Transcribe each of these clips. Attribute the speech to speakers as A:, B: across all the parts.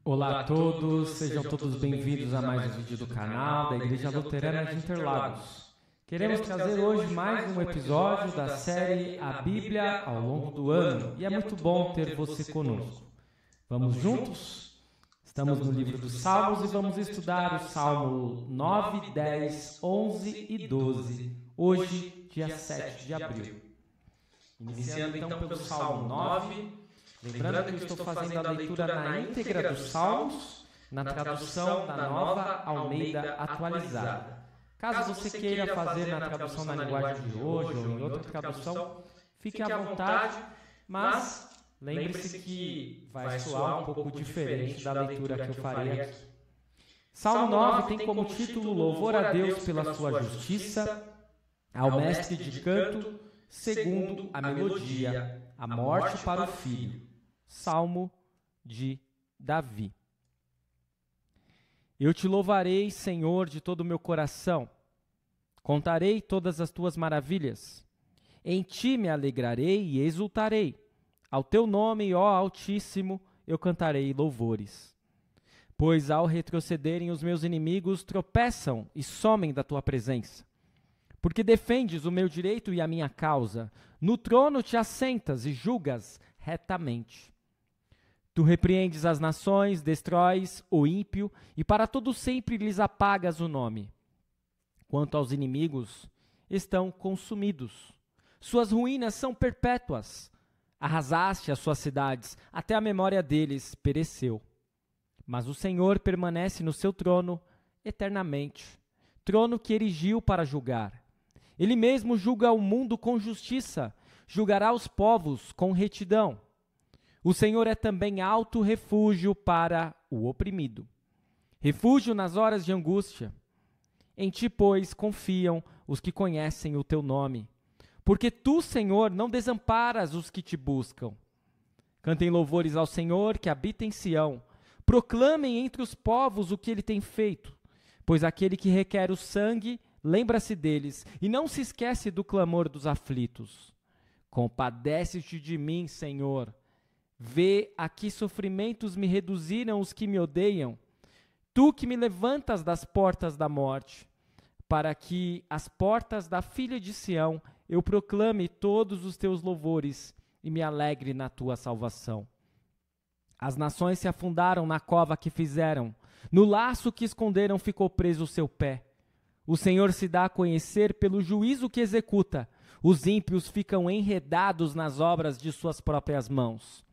A: Olá a todos, sejam todos bem-vindos a mais um vídeo do canal da Igreja Luterana de Interlagos. Queremos trazer hoje mais um episódio da série A Bíblia ao longo do ano e é muito bom ter você conosco. Vamos juntos? Estamos no livro dos Salmos e vamos estudar o Salmo 9, 10, 11 e 12, hoje, dia 7 de abril. Iniciando então pelo Salmo 9, lembrando que eu estou fazendo a leitura na íntegra dos Salmos, na tradução da Nova Almeida Atualizada. Caso você queira fazer na tradução na linguagem de hoje ou em outra tradução, fique à vontade, mas lembre-se que vai soar um pouco diferente da leitura que eu farei aqui. Salmo 9 tem como título Louvor a Deus pela sua justiça, ao mestre de canto, segundo a melodia, a morte para o filho. Salmo de Davi. Eu te louvarei, Senhor, de todo o meu coração. Contarei todas as tuas maravilhas. Em ti me alegrarei e exultarei. Ao teu nome, ó Altíssimo, eu cantarei louvores. Pois ao retrocederem os meus inimigos, tropeçam e somem da tua presença. Porque defendes o meu direito e a minha causa. No trono te assentas e julgas retamente. Tu repreendes as nações, destróis o ímpio, e para todo sempre lhes apagas o nome. Quanto aos inimigos, estão consumidos. Suas ruínas são perpétuas. Arrasaste as suas cidades, até a memória deles pereceu. Mas o Senhor permanece no seu trono eternamente, trono que erigiu para julgar. Ele mesmo julga o mundo com justiça, julgará os povos com retidão. O Senhor é também alto refúgio para o oprimido, refúgio nas horas de angústia. Em ti, pois, confiam os que conhecem o teu nome, porque tu, Senhor, não desamparas os que te buscam. Cantem louvores ao Senhor que habita em Sião, proclamem entre os povos o que ele tem feito, pois aquele que requer o sangue, lembra-se deles e não se esquece do clamor dos aflitos. Compadece-te de mim, Senhor. Vê a que sofrimentos me reduziram os que me odeiam. Tu que me levantas das portas da morte, para que as portas da filha de Sião eu proclame todos os teus louvores e me alegre na tua salvação. As nações se afundaram na cova que fizeram, no laço que esconderam ficou preso o seu pé. O Senhor se dá a conhecer pelo juízo que executa. Os ímpios ficam enredados nas obras de suas próprias mãos.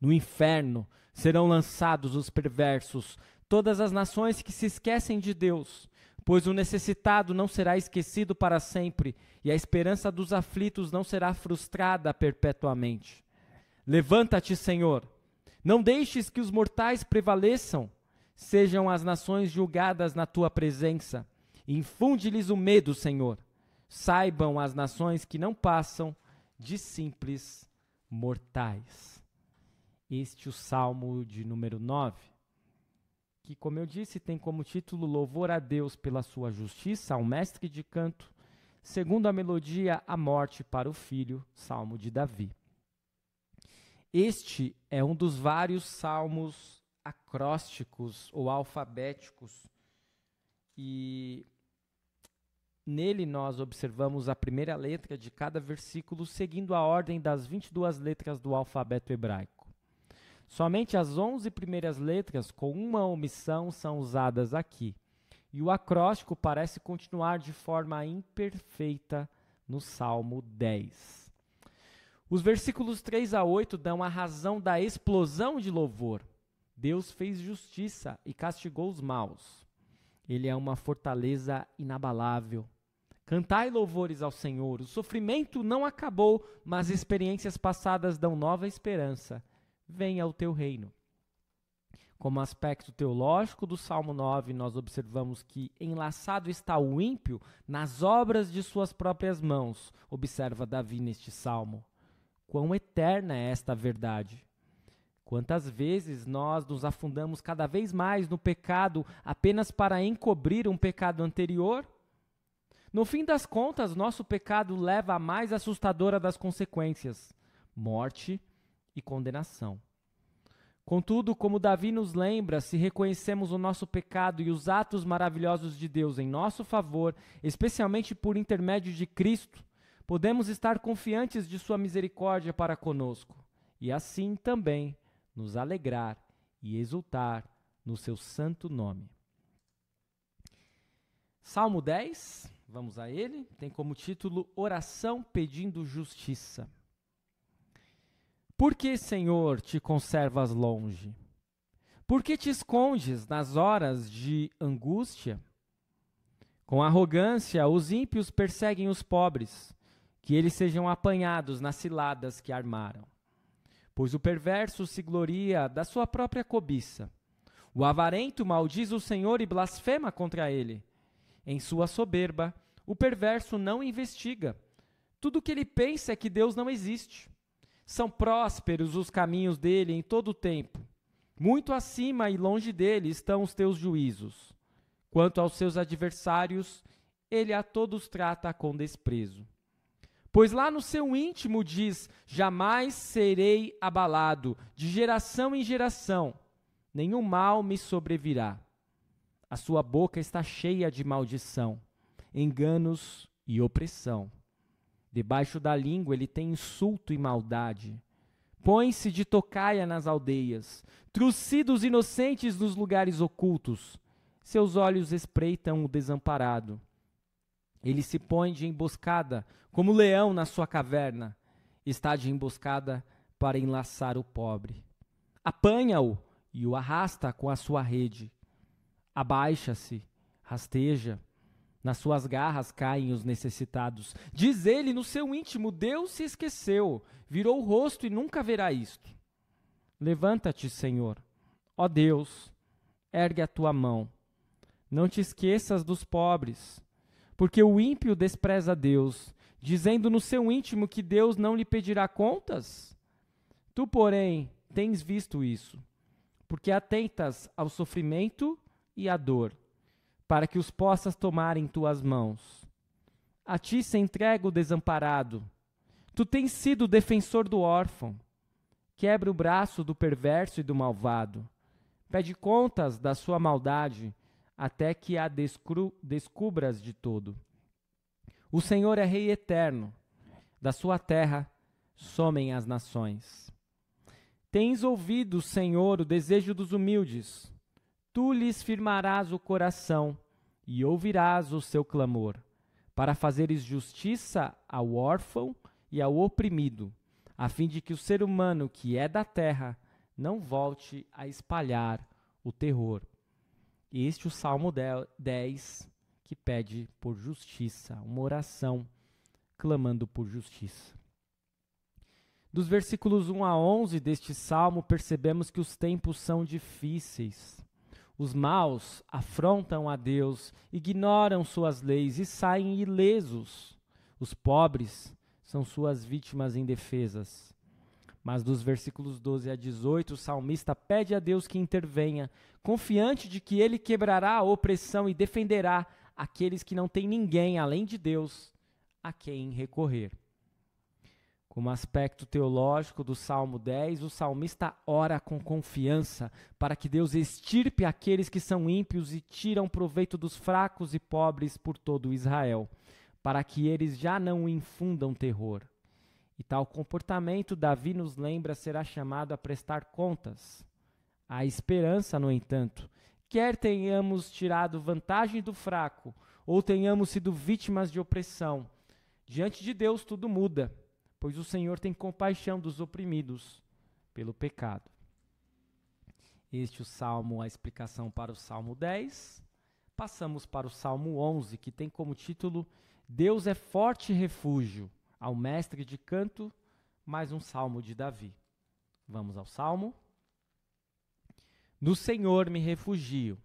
A: No inferno serão lançados os perversos, todas as nações que se esquecem de Deus, pois o necessitado não será esquecido para sempre, e a esperança dos aflitos não será frustrada perpetuamente. Levanta-te, Senhor, não deixes que os mortais prevaleçam, sejam as nações julgadas na tua presença. Infunde-lhes o medo, Senhor. Saibam as nações que não passam de simples mortais. Este é o Salmo de número 9, que, como eu disse, tem como título Louvor a Deus pela sua justiça, ao mestre de canto, segundo a melodia, a morte para o filho, Salmo de Davi. Este é um dos vários salmos acrósticos ou alfabéticos e nele nós observamos a primeira letra de cada versículo seguindo a ordem das 22 letras do alfabeto hebraico. Somente as 11 primeiras letras, com uma omissão, são usadas aqui. E o acróstico parece continuar de forma imperfeita no Salmo 10. Os versículos 3 a 8 dão a razão da explosão de louvor. Deus fez justiça e castigou os maus. Ele é uma fortaleza inabalável. Cantai louvores ao Senhor. O sofrimento não acabou, mas experiências passadas dão nova esperança. Venha o teu reino. Como aspecto teológico do Salmo 9, nós observamos que enlaçado está o ímpio nas obras de suas próprias mãos. Observa Davi neste salmo. Quão eterna é esta verdade! Quantas vezes nós nos afundamos cada vez mais no pecado apenas para encobrir um pecado anterior? No fim das contas, nosso pecado leva à mais assustadora das consequências: morte e condenação. Contudo, como Davi nos lembra, se reconhecemos o nosso pecado e os atos maravilhosos de Deus em nosso favor, especialmente por intermédio de Cristo, podemos estar confiantes de sua misericórdia para conosco, e assim também nos alegrar e exultar no seu santo nome. Salmo 10, vamos a ele, tem como título Oração pedindo justiça. Por que, Senhor, te conservas longe? Por que te escondes nas horas de angústia? Com arrogância, os ímpios perseguem os pobres, que eles sejam apanhados nas ciladas que armaram. Pois o perverso se gloria da sua própria cobiça. O avarento maldiz o Senhor e blasfema contra ele. Em sua soberba, o perverso não investiga. Tudo o que ele pensa é que Deus não existe. São prósperos os caminhos dele em todo o tempo. Muito acima e longe dele estão os teus juízos. Quanto aos seus adversários, ele a todos trata com desprezo. Pois lá no seu íntimo diz, jamais serei abalado, de geração em geração, nenhum mal me sobrevirá. A sua boca está cheia de maldição, enganos e opressão. Debaixo da língua ele tem insulto e maldade. Põe-se de tocaia nas aldeias, trucida os inocentes nos lugares ocultos. Seus olhos espreitam o desamparado. Ele se põe de emboscada, como leão na sua caverna. Está de emboscada para enlaçar o pobre. Apanha-o e o arrasta com a sua rede. Abaixa-se, rasteja. Nas suas garras caem os necessitados. Diz ele no seu íntimo, Deus se esqueceu, virou o rosto e nunca verá isto. Levanta-te, Senhor. Ó Deus, ergue a tua mão. Não te esqueças dos pobres, porque o ímpio despreza Deus, dizendo no seu íntimo que Deus não lhe pedirá contas. Tu, porém, tens visto isso, porque atentas ao sofrimento e à dor, para que os possas tomar em tuas mãos. A ti se entrega o desamparado. Tu tens sido o defensor do órfão. Quebra o braço do perverso e do malvado. Pede contas da sua maldade, até que a descubras de todo. O Senhor é Rei eterno. Da sua terra somem as nações. Tens ouvido, Senhor, o desejo dos humildes. Tu lhes firmarás o coração e ouvirás o seu clamor, para fazeres justiça ao órfão e ao oprimido, a fim de que o ser humano que é da terra não volte a espalhar o terror. Este é o Salmo 10, que pede por justiça, uma oração clamando por justiça. Dos versículos 1 a 11 deste salmo, percebemos que os tempos são difíceis. Os maus afrontam a Deus, ignoram suas leis e saem ilesos. Os pobres são suas vítimas indefesas. Mas dos versículos 12 a 18, o salmista pede a Deus que intervenha, confiante de que ele quebrará a opressão e defenderá aqueles que não têm ninguém além de Deus a quem recorrer. Como aspecto teológico do Salmo 10, o salmista ora com confiança para que Deus extirpe aqueles que são ímpios e tiram proveito dos fracos e pobres por todo Israel, para que eles já não infundam terror. E tal comportamento, Davi nos lembra, será chamado a prestar contas. Há esperança, no entanto, quer tenhamos tirado vantagem do fraco ou tenhamos sido vítimas de opressão, diante de Deus tudo muda, pois o Senhor tem compaixão dos oprimidos pelo pecado. Este é o Salmo, a explicação para o Salmo 10. Passamos para o Salmo 11, que tem como título Deus é forte refúgio, ao mestre de canto, mais um Salmo de Davi. Vamos ao Salmo. Do Senhor me refugio.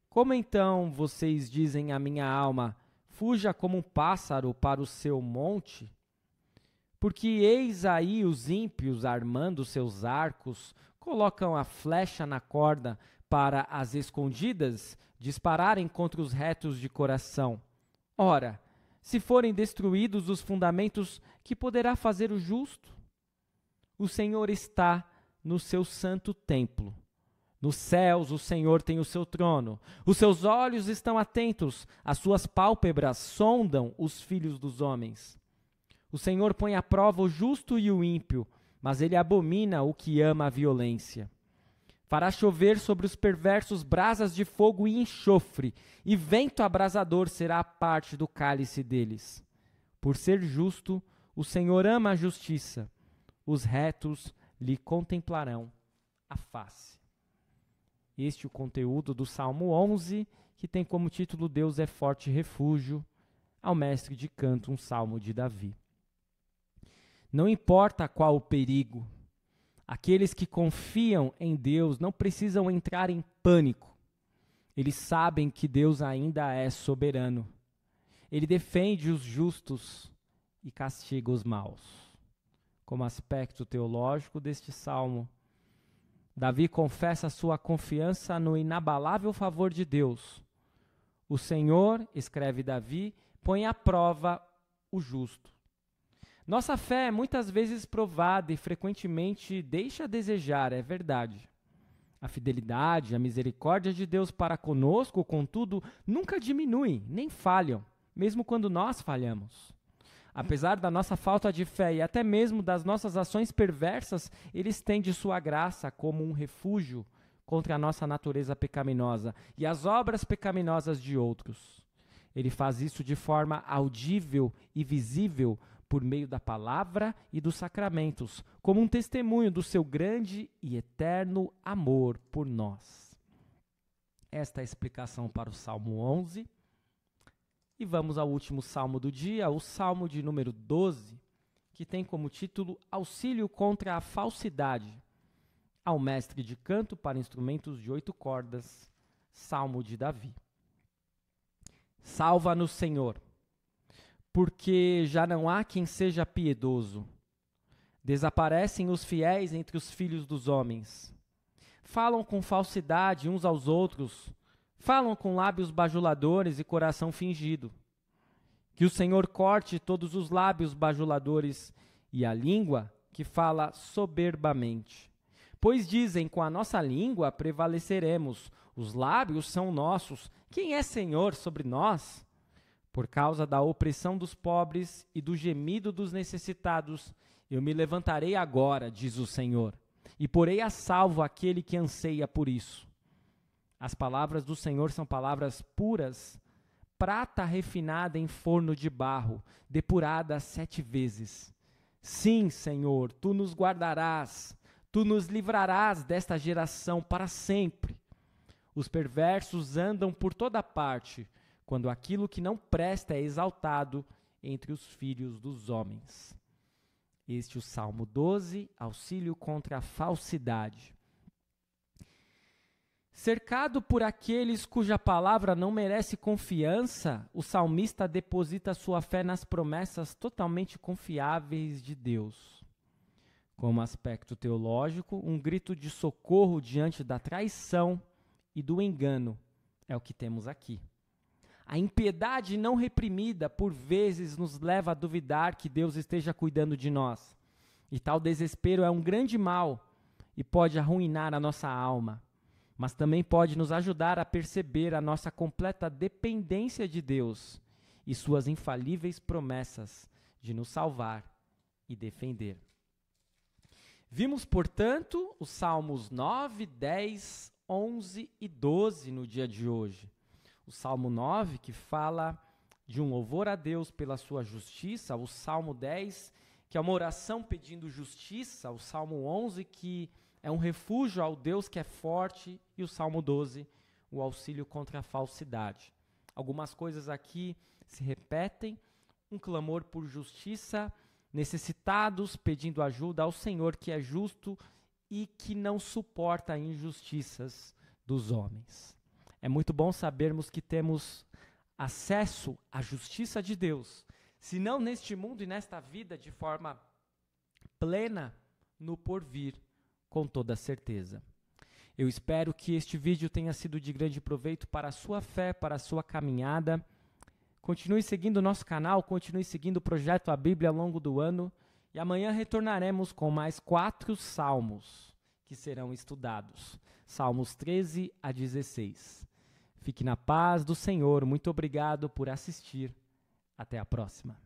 A: Como então vocês dizem à minha alma, fuja como um pássaro para o seu monte? Porque eis aí os ímpios armando seus arcos, colocam a flecha na corda para as escondidas dispararem contra os retos de coração. Ora, se forem destruídos os fundamentos, que poderá fazer o justo? O Senhor está no seu santo templo. Nos céus o Senhor tem o seu trono. Os seus olhos estão atentos, as suas pálpebras sondam os filhos dos homens. O Senhor põe à prova o justo e o ímpio, mas ele abomina o que ama a violência. Fará chover sobre os perversos brasas de fogo e enxofre, e vento abrasador será a parte do cálice deles. Por ser justo, o Senhor ama a justiça. Os retos lhe contemplarão a face. Este é o conteúdo do Salmo 11, que tem como título Deus é forte refúgio, ao mestre de canto, um salmo de Davi. Não importa qual o perigo, aqueles que confiam em Deus não precisam entrar em pânico. Eles sabem que Deus ainda é soberano. Ele defende os justos e castiga os maus. Como aspecto teológico deste salmo, Davi confessa sua confiança no inabalável favor de Deus. O Senhor, escreve Davi, põe à prova o justo. Nossa fé é muitas vezes provada e frequentemente deixa a desejar, é verdade. A fidelidade, a misericórdia de Deus para conosco, contudo, nunca diminuem, nem falham, mesmo quando nós falhamos. Apesar da nossa falta de fé e até mesmo das nossas ações perversas, Ele estende sua graça como um refúgio contra a nossa natureza pecaminosa e as obras pecaminosas de outros. Ele faz isso de forma audível e visível por meio da palavra e dos sacramentos, como um testemunho do seu grande e eterno amor por nós. Esta é a explicação para o Salmo 11. E vamos ao último salmo do dia, o salmo de número 12, que tem como título Auxílio contra a falsidade, ao mestre de canto para instrumentos de 8 cordas, salmo de Davi. Salva-nos, Senhor, porque já não há quem seja piedoso. Desaparecem os fiéis entre os filhos dos homens. Falam com falsidade uns aos outros, falam com lábios bajuladores e coração fingido. Que o Senhor corte todos os lábios bajuladores e a língua que fala soberbamente. Pois dizem, com a nossa língua prevaleceremos, os lábios são nossos, quem é Senhor sobre nós? Por causa da opressão dos pobres e do gemido dos necessitados, eu me levantarei agora, diz o Senhor, e porei a salvo aquele que anseia por isso. As palavras do Senhor são palavras puras, prata refinada em forno de barro, depurada 7 vezes. Sim, Senhor, Tu nos guardarás, Tu nos livrarás desta geração para sempre. Os perversos andam por toda parte, quando aquilo que não presta é exaltado entre os filhos dos homens. Este é o Salmo 12, auxílio contra a falsidade. Cercado por aqueles cuja palavra não merece confiança, o salmista deposita sua fé nas promessas totalmente confiáveis de Deus. Como aspecto teológico, um grito de socorro diante da traição e do engano é o que temos aqui. A impiedade não reprimida, por vezes, nos leva a duvidar que Deus esteja cuidando de nós. E tal desespero é um grande mal e pode arruinar a nossa alma. Mas também pode nos ajudar a perceber a nossa completa dependência de Deus e suas infalíveis promessas de nos salvar e defender. Vimos, portanto, os Salmos 9, 10, 11 e 12 no dia de hoje. O Salmo 9, que fala de um louvor a Deus pela sua justiça, o Salmo 10, que é uma oração pedindo justiça, o Salmo 11, que é um refúgio ao Deus que é forte, e o Salmo 12, o auxílio contra a falsidade. Algumas coisas aqui se repetem, um clamor por justiça, necessitados pedindo ajuda ao Senhor que é justo e que não suporta injustiças dos homens. É muito bom sabermos que temos acesso à justiça de Deus, se não neste mundo e nesta vida de forma plena, no porvir, com toda certeza. Eu espero que este vídeo tenha sido de grande proveito para a sua fé, para a sua caminhada. Continue seguindo o nosso canal, continue seguindo o Projeto A Bíblia ao longo do ano. E amanhã retornaremos com mais 4 salmos que serão estudados. Salmos 13 a 16. Fique na paz do Senhor. Muito obrigado por assistir. Até a próxima.